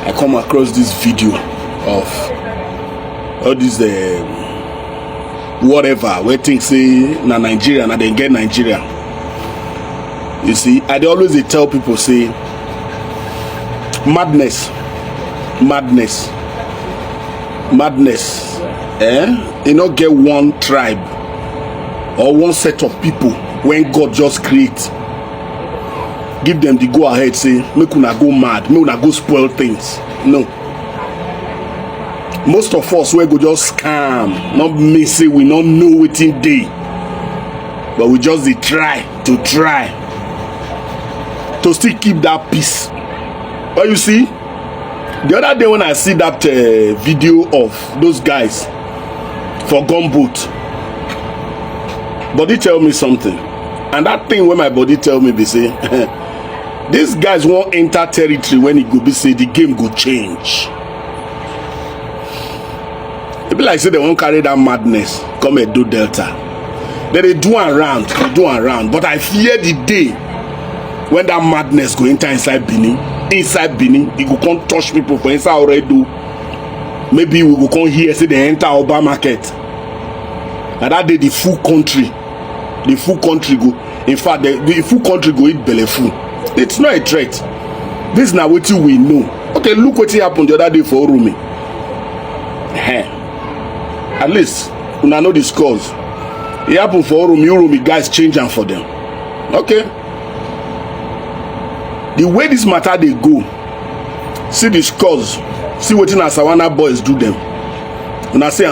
I come across this video of all these whatever where things say na Nigeria and then get Nigeria. You see, I always tell people say madness. You not get one tribe or one set of people when God just create. Give them the go ahead, say make una go mad, make una go spoil things. No. Most of us we go just scam, not me say we not know within day, but we just try to still keep that peace. But you see, the other day when I see that video of those guys for gunboat, body tell me something, and that thing when my body tell me be say these guys won't enter territory when it go be say the game go change. It be like say they won't carry that madness come and do Delta. They do around, but I fear the day when that madness go enter inside Benin, it go come touch people for inside already. Maybe we go come here say they enter Oba market. And that day the full country go. In fact, the full country go eat belly full. It's not a threat. This is now what we know. Okay, look what happened the other day for Orumi. At least una know the scores. It happened for Orumi guys change them for them. Okay. The way this matter they go, see the scores, see what Asawana boys do them. When I say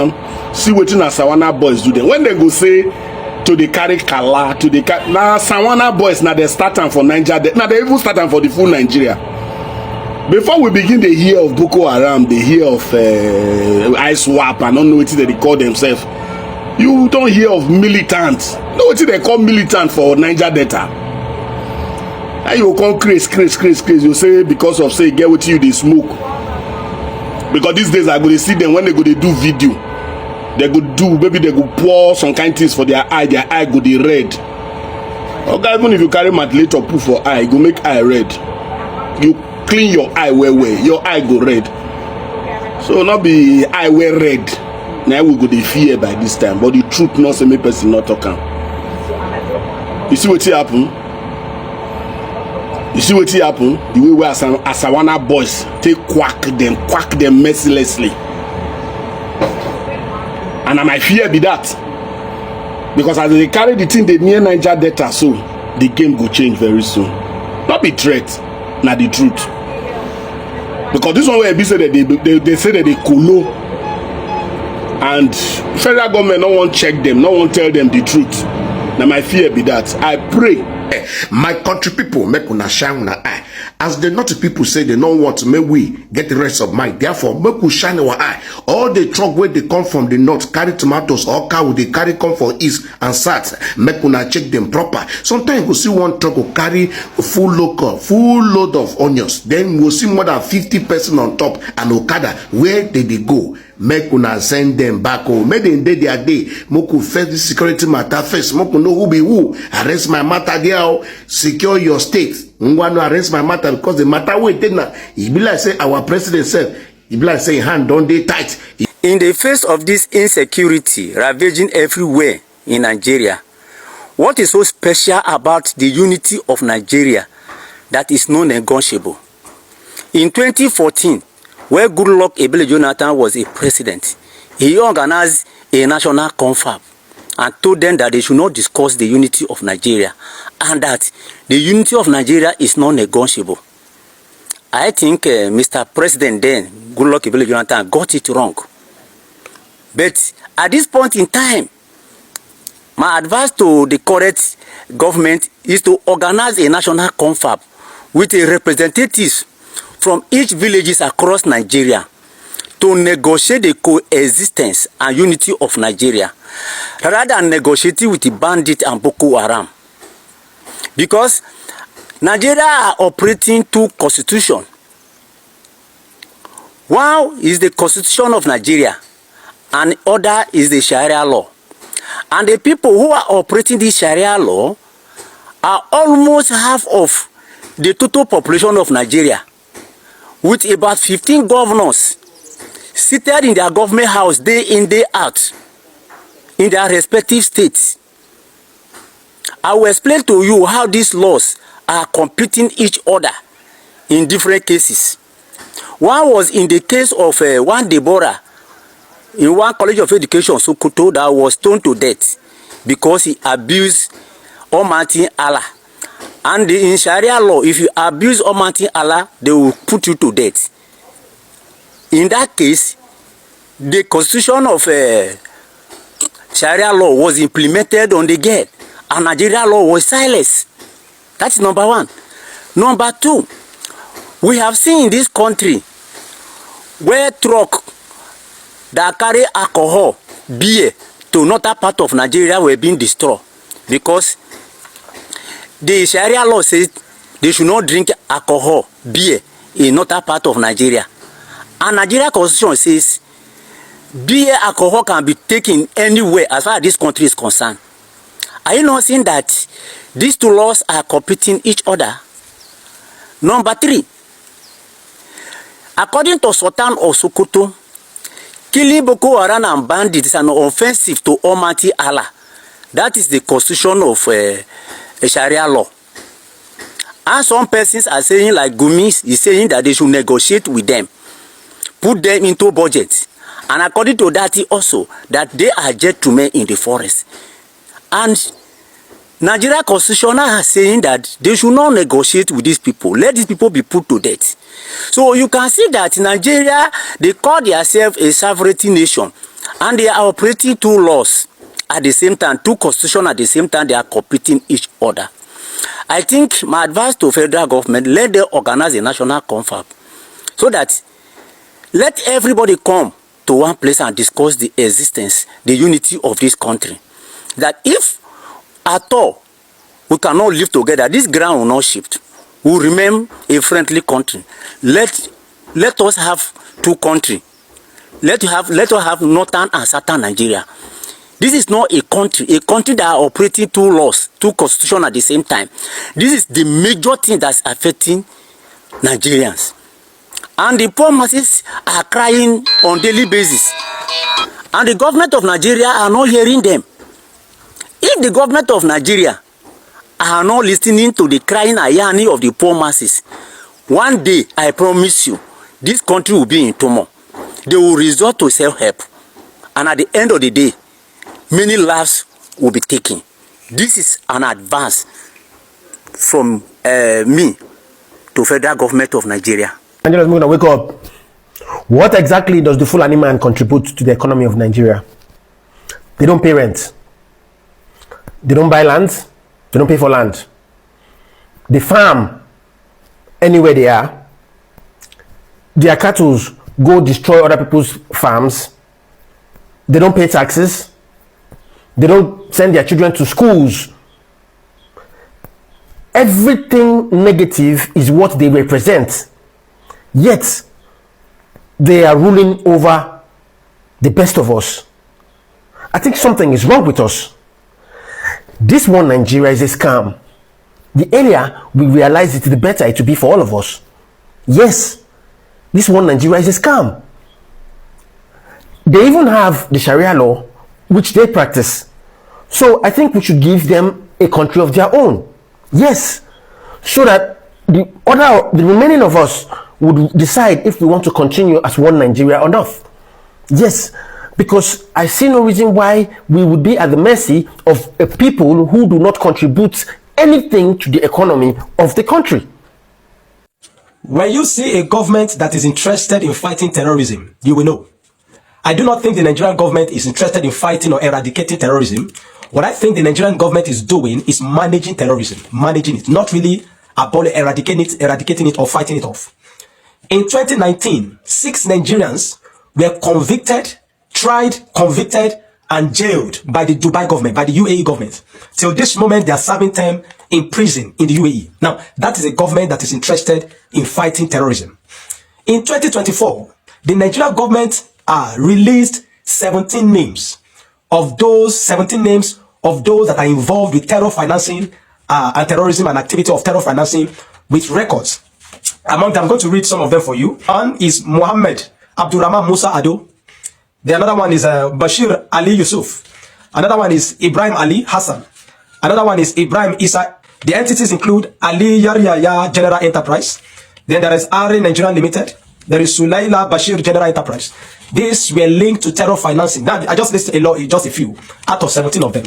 see what Asawana boys do them. When they go say to the carry Kala, to the now Sawana boys now they start them for Nigeria. Now they even start them for the full Nigeria. Before we begin the hear of Boko Haram, the hear of ISWAP, I don't know what they call themselves. You don't hear of militants. No, what they call militant for Niger Delta. And you come crazy. You say because of say get with you they smoke. Because these days I go to see them when they go to do video. They go do maybe they go pour some kind of things for their eye go the red. Okay, even if you carry matlet or put for eye, go make eye red. You clean your eye well, your eye go red. So not be eye well red. Now we go the fear by this time, but the truth not say me person not talking. You see what happen? You see what happen? The way where Asawana boys take quack them mercilessly. And I might fear be that. Because as they carry the thing they near Niger Delta, so the game go change very soon. Not be threat, not the truth. Because this one where they say that they say that they colo. And federal government no one check them, no one tell them the truth. Now my fear be that. I pray. My country people make una shine una eye. As the naughty people say they don't want to make we get the rest of mind. Therefore, make we shine our eye. All the truck where they come from the north carry tomatoes or cow they carry come for east and south. Make una check them proper. Sometimes we'll see one truck will carry full load of onions. Then we'll see more than 50 person on top and Okada. Where did they go? Make una send them back home. Make them day their day. Moku first the security matter first. Moku know who be who. Arrest my matter there. Secure your state. Want to arrest my matter because the matter waited now. It be like say our president said. It be like say hand don't they tight. In the face of this insecurity ravaging everywhere in Nigeria, what is so special about the unity of Nigeria that is non-negotiable? In 2014, where Goodluck Ebele Jonathan was a president, he organized a national confab and told them that they should not discuss the unity of Nigeria and that the unity of Nigeria is non-negotiable. I think Mr. President then, Goodluck Ebele Jonathan, got it wrong. But at this point in time, my advice to the current government is to organize a national confab with representatives from each villages across Nigeria to negotiate the coexistence and unity of Nigeria rather than negotiating with the bandits and Boko Haram. Because Nigeria are operating two constitutions. One is the constitution of Nigeria and the other is the Sharia law. And the people who are operating this Sharia law are almost half of the total population of Nigeria. with about 15 governors seated in their government house day in, day out, in their respective states. I will explain to you how these laws are competing each other in different cases. One was in the case of one Deborah in one college of education, Sokoto, that was stoned to death because he abused Almighty Allah. And in Sharia law, if you abuse Almighty Allah, they will put you to death. In that case, the constitution of Sharia law was implemented on the girl, and Nigeria law was silenced. That's number one. Number two, we have seen in this country where truck that carry alcohol, beer, to another part of Nigeria were being destroyed because the Sharia law says they should not drink alcohol, beer, in another part of Nigeria. And Nigeria constitution says beer, alcohol can be taken anywhere as far as this country is concerned. Are you not seeing that these two laws are competing each other? Number three, according to Sultan of Sokoto, killing Boko Haram and bandits is an offensive to Almighty Allah. That is the constitution of Sharia law. And some persons are saying, like Gumi is saying, that they should negotiate with them, put them into budget. And according to that also, that they are gentlemen in the forest. And Nigeria constitution are saying that they should not negotiate with these people. Let these people be put to death. So you can see that in Nigeria, they call themselves a sovereignty nation. And they are operating two laws at the same time, two constitutions at the same time, they are competing each other. I think my advice to federal government, let them organize a national confab so that let everybody come to one place and discuss the existence, the unity of this country. That if at all we cannot live together, this ground will not shift. We will remain a friendly country. Let us have two countries. Let us have northern and southern Nigeria. This is not a country that are operating two laws, two constitutions at the same time. This is the major thing that's affecting Nigerians. And the poor masses are crying on daily basis. And the government of Nigeria are not hearing them. If the government of Nigeria are not listening to the crying ayani of the poor masses, one day, I promise you, this country will be in turmoil. They will resort to self-help. And at the end of the day, many lives will be taken. This is an advance from me to federal government of Nigeria. Nigerians, we're going to wake up. What exactly does the Fulani man contribute to the economy of Nigeria? They don't pay rent. They don't buy land. They don't pay for land. They farm anywhere they are. Their cattle go destroy other people's farms. They don't pay taxes. They don't send their children to schools. Everything negative is what they represent. Yet, they are ruling over the best of us. I think something is wrong with us. This one Nigeria is a scam. The earlier we realize it, the better it will be for all of us. Yes, this one Nigeria is a scam. They even have the Sharia law, which they practice. So I think we should give them a country of their own. Yes, so that the remaining of us would decide if we want to continue as one Nigeria or not. Yes, because I see no reason why we would be at the mercy of a people who do not contribute anything to the economy of the country. When you see a government that is interested in fighting terrorism, you will know. I do not think the Nigerian government is interested in fighting or eradicating terrorism. What I think the Nigerian government is doing is managing terrorism, managing it, not really eradicating it or fighting it off. In 2019, 6 Nigerians were tried, convicted, and jailed by the Dubai government, by the UAE government. Till this moment, they are serving time in prison in the UAE. Now, that is a government that is interested in fighting terrorism. In 2024, the Nigerian government released 17 names of those that are involved with terror financing and terrorism and activity of terror financing with records. Among them, I'm going to read some of them for you. One is Muhammad Abdurrahman Musa Ado. The another one is Bashir Ali Yusuf. Another one is Ibrahim Ali Hassan. Another one is Ibrahim Isa. The entities include Ali Yaryaya General Enterprise. Then there is Ari Nigerian Limited. There is Sulaila Bashir General Enterprise. These were linked to terror financing. Now, I just listed a lot, just a few, out of 17 of them.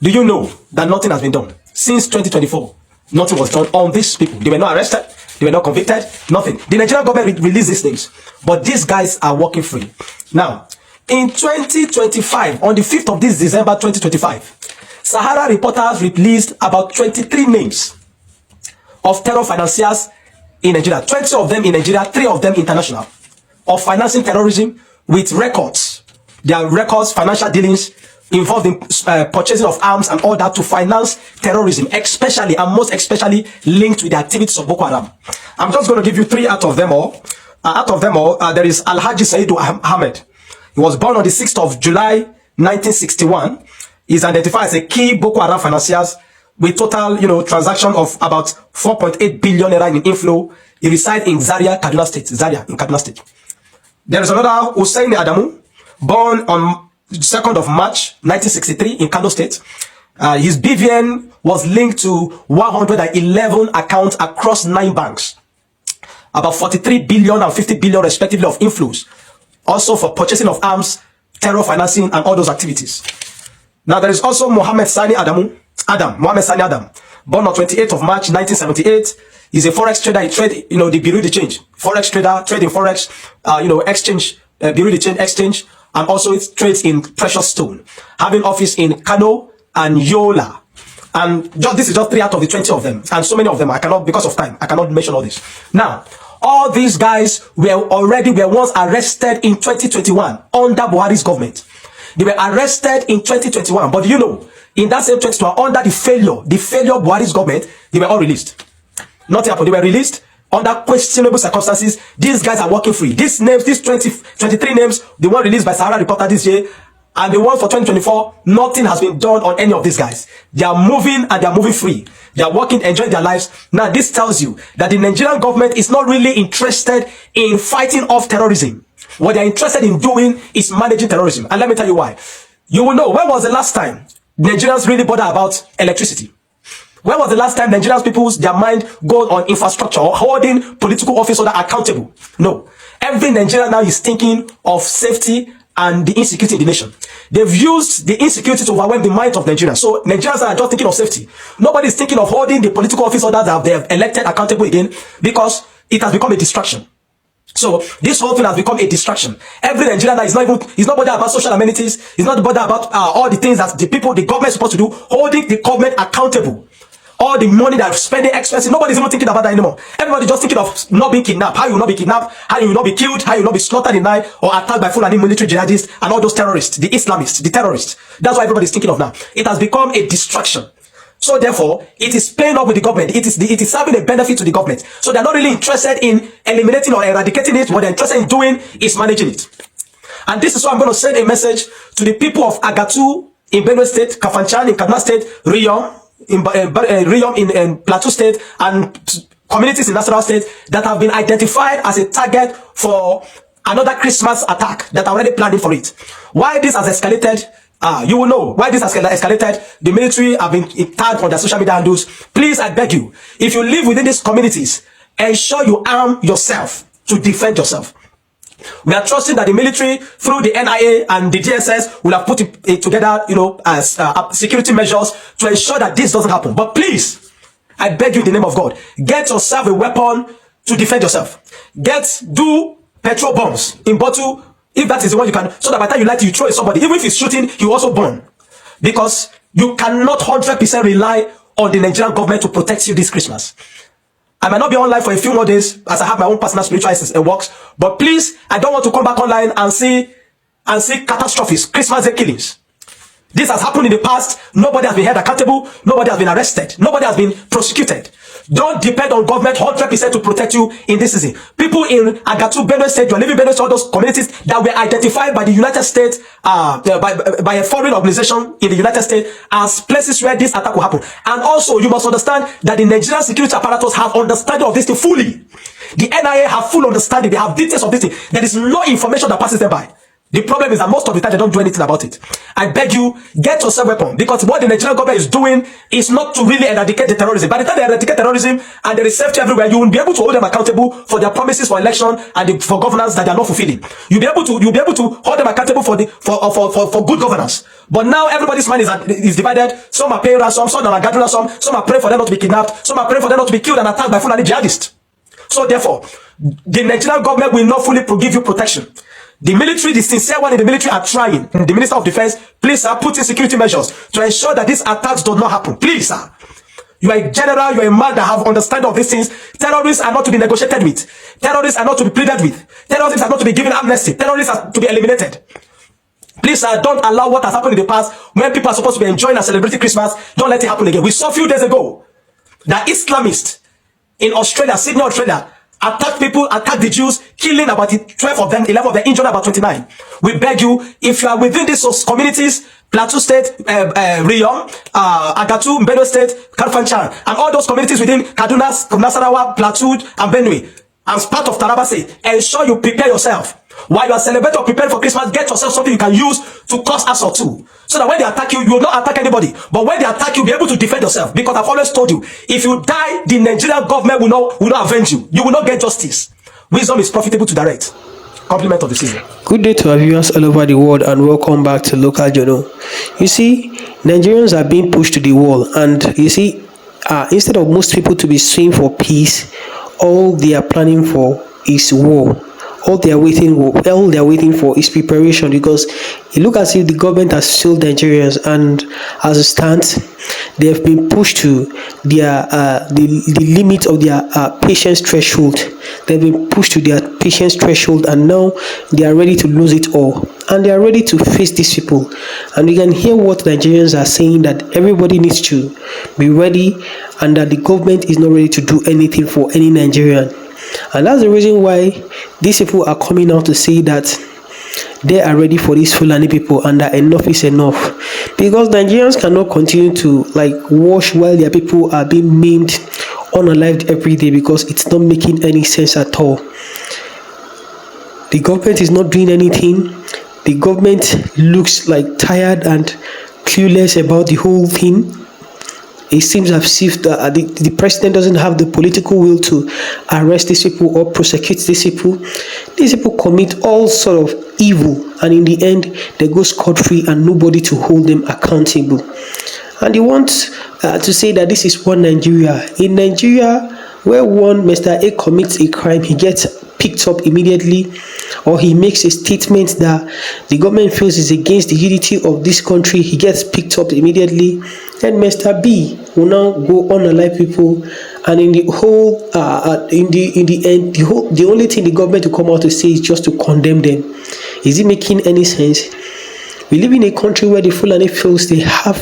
Do you know that nothing has been done? Since 2024, nothing was done on these people. They were not arrested. They were not convicted. Nothing. The Nigerian government released these things. But these guys are working free. Now, in 2025, on the 5th of this December 2025, Sahara reporters released about 23 names of terror financiers in Nigeria. 20 of them in Nigeria, 3 of them international, of financing terrorism with records. Their records, financial dealings involved in purchasing of arms and all that to finance terrorism, especially and most especially linked with the activities of Boko Haram. I'm just going to give you 3 out of them all. There is Alhaji Saidu Ahmed. He was born on the 6th of July 1961. He's identified as a key Boko Haram financiers with total, transaction of about 4.8 billion naira in inflow. He resides in Zaria, Kaduna State. Zaria in Kaduna State. There is another Hussein Adamu, born on 2nd of March 1963 in Kano State. His BVN was linked to 111 accounts across 9 banks. About 43 billion and 50 billion respectively of inflows. Also for purchasing of arms, terror financing and all those activities. Now there is also Mohammed Sani Mohammed Sani Adam, born on 28th of March 1978. He's a forex trader. He trade, the Bureau de Change. Forex trader, trading forex, exchange, Bureau de Change exchange, and also it trades in precious stone. Having office in Kano and Yola. And this is just 3 out of the 20 of them. And so many of them, because of time, I cannot mention all this. Now, all these guys were once arrested in 2021 under Buhari's government. They were arrested in 2021, but in that same 2021, under the failure of Buhari's government, they were all released. Nothing happened. They were released under questionable circumstances. These guys are working free. These names, these 23 names, the one released by Sahara Reporter this year, and the one for 2024, nothing has been done on any of these guys. They are moving and they are moving free. They are working, enjoying their lives. Now, this tells you that the Nigerian government is not really interested in fighting off terrorism. What they're interested in doing is managing terrorism. And let me tell you why. You will know, when was the last time Nigerians really bother about electricity? When was the last time Nigerians their mind goes on infrastructure or holding political office or accountable? No. Every Nigerian now is thinking of safety and the insecurity in the nation. They've used the insecurity to overwhelm the mind of Nigerians. So Nigerians are just thinking of safety. Nobody is thinking of holding the political office or that they have elected accountable again, because it has become a distraction. So this whole thing has become a distraction. Every Nigerian is not bothered about social amenities. He's not bothered about all the things that the government is supposed to do, holding the government accountable. All the money that spending expenses, nobody's even thinking about that anymore. Everybody's just thinking of not being kidnapped. How you will not be kidnapped, how you will not be killed, how you will not be slaughtered in night or attacked by Fulani military jihadists and all those terrorists, the Islamists, the terrorists. That's what everybody's thinking of now. It has become a distraction. So therefore, it is playing up with the government. It is serving a benefit to the government. So they're not really interested in eliminating or eradicating it. What they're interested in doing is managing it. And this is why I'm going to send a message to the people of Agatu in Benue State, Kafanchan in Kaduna State, Riyom in Plateau State, and communities in Nasarawa State that have been identified as a target for another Christmas attack that are already planning for it. Why this has escalated? You will know why this has escalated. The military have been tagged on their social media handles. Please, I beg you, if you live within these communities, ensure you arm yourself to defend yourself. We are trusting that the military, through the NIA and the DSS, will have put it together, as security measures to ensure that this doesn't happen. But please, I beg you in the name of God, get yourself a weapon to defend yourself. Do petrol bombs in bottle, if that is the one you can, so that by the time you like to throw at somebody, even if he's shooting, he will also burn. Because you cannot 100% rely on the Nigerian government to protect you this Christmas. I might not be online for a few more days as I have my own personal spiritual works, but please, I don't want to come back online and see catastrophes, Christmas Day killings. This has happened in the past. Nobody has been held accountable. Nobody has been arrested. Nobody has been prosecuted. Don't depend on government 100% to protect you in this season. People in Agatu, Benue State, you are living in Benue State, all those communities that were identified by the United States, by a foreign organization in the United States as places where this attack will happen. And also, you must understand that the Nigerian security apparatus have understanding of this thing fully. The NIA have full understanding. They have details of this thing. There is no information that passes them by. The problem is that most of the time they don't do anything about it. I beg you, get yourself weapon, because what the Nigerian government is doing is not to really eradicate the terrorism. By the time they eradicate terrorism and there is safety everywhere, you will be able to hold them accountable for their promises for election and for governance that they are not fulfilling. You'll be able to hold them accountable for good governance. But now everybody's mind is divided. Some are paying ransom, some are gathering ransom, some are praying for them not to be kidnapped, some are praying for them not to be killed and attacked by Fulani jihadists. So therefore, the Nigerian government will not fully give you protection. The military, the sincere one in the military are trying. The Minister of Defense, please sir, put in security measures to ensure that these attacks do not happen. Please sir. You are a general, you are a man that have understanding of these things. Terrorists are not to be negotiated with. Terrorists are not to be pleaded with. Terrorists are not to be given amnesty. Terrorists are to be eliminated. Please sir, don't allow what has happened in the past when people are supposed to be enjoying and celebrating Christmas. Don't let it happen again. We saw a few days ago that Islamists in Australia, Sydney, Australia, attack people, attack the Jews, killing about 12 of them, 11 of them, injured about 29. We beg you, if you are within these communities, Plateau State, Riyom, Agatu, Benue State, Karfanchan, and all those communities within Kaduna, Nasarawa, Plateau, and Benue, as part of Taraba State, ensure you prepare yourself. While you are celebrating or preparing for Christmas, get yourself something you can use to cause assault too. So that when they attack you, you will not attack anybody. But when they attack you, you'll be able to defend yourself. Because I've always told you, if you die, the Nigerian government will not avenge you. You will not get justice. Wisdom is profitable to direct. Compliment of the season. Good day to our viewers all over the world and welcome back to Local Journal. You see, Nigerians are being pushed to the wall, and you see, instead of most people to be suing for peace, all they are planning for is war. All they are waiting for is preparation, because it looks as if the government has failed Nigerians, and as it stands, they have been pushed to their the limit of their patience threshold. They've been pushed to their patience threshold, and now they are ready to lose it all, and they are ready to face these people. And you can hear what Nigerians are saying, that everybody needs to be ready, and that the government is not ready to do anything for any Nigerian. And that's the reason why these people are coming out to say that they are ready for these Fulani people, and that enough is enough. Because Nigerians cannot continue to watch while their people are being maimed, unalived every day, because it's not making any sense at all. The government is not doing anything. The government looks tired and clueless about the whole thing. It seems as if the president doesn't have the political will to arrest these people or prosecute these people. These people commit all sort of evil, and in the end, they go scot-free and nobody to hold them accountable. And they want to say that this is one Nigeria. In Nigeria, where one Mr. A commits a crime, he gets picked up immediately, or he makes a statement that the government feels is against the unity of this country, he gets picked up immediately. Then Mr. B will now go unalive people, and in the whole in the end, the only thing the government will come out to say is just to condemn them. Is it making any sense? We live in a country where the Fulani feels they have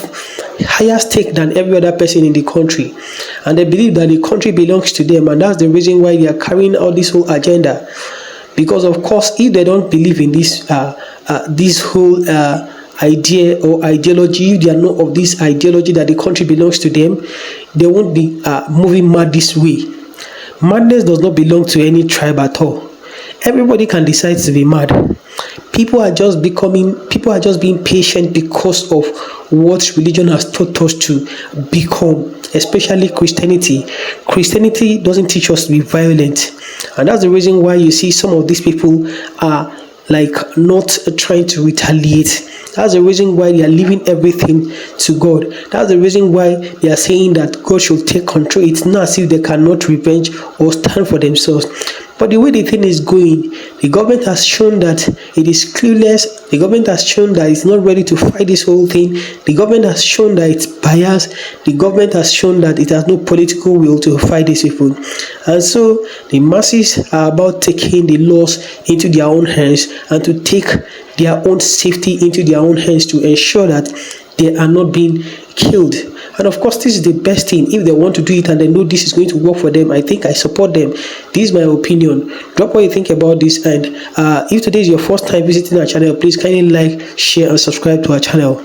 higher stake than every other person in the country, and they believe that the country belongs to them, and that's the reason why they are carrying out this whole agenda. Because of course, if they don't believe in this whole idea or ideology, if they are not of this ideology that the country belongs to them, they won't be moving mad this way. Madness does not belong to any tribe at all. Everybody can decide to be mad. People are just being patient because of what religion has taught us to become, especially Christianity. Christianity doesn't teach us to be violent, and that's the reason why you see some of these people are not trying to retaliate. That's the reason why they are leaving everything to God. That's the reason why they are saying that God should take control. It's not as if they cannot revenge or stand for themselves. But the way the thing is going, the government has shown that it is clueless. The government has shown that it's not ready to fight this whole thing. The government has shown that it's biased. The government has shown that it has no political will to fight these people. And so the masses are about taking the laws into their own hands and to take their own safety into their own hands to ensure that they are not being killed. And of course, this is the best thing. If they want to do it and they know this is going to work for them, I think I support them. This is my opinion. Drop what you think about this. And if today is your first time visiting our channel, please kindly like, share, and subscribe to our channel.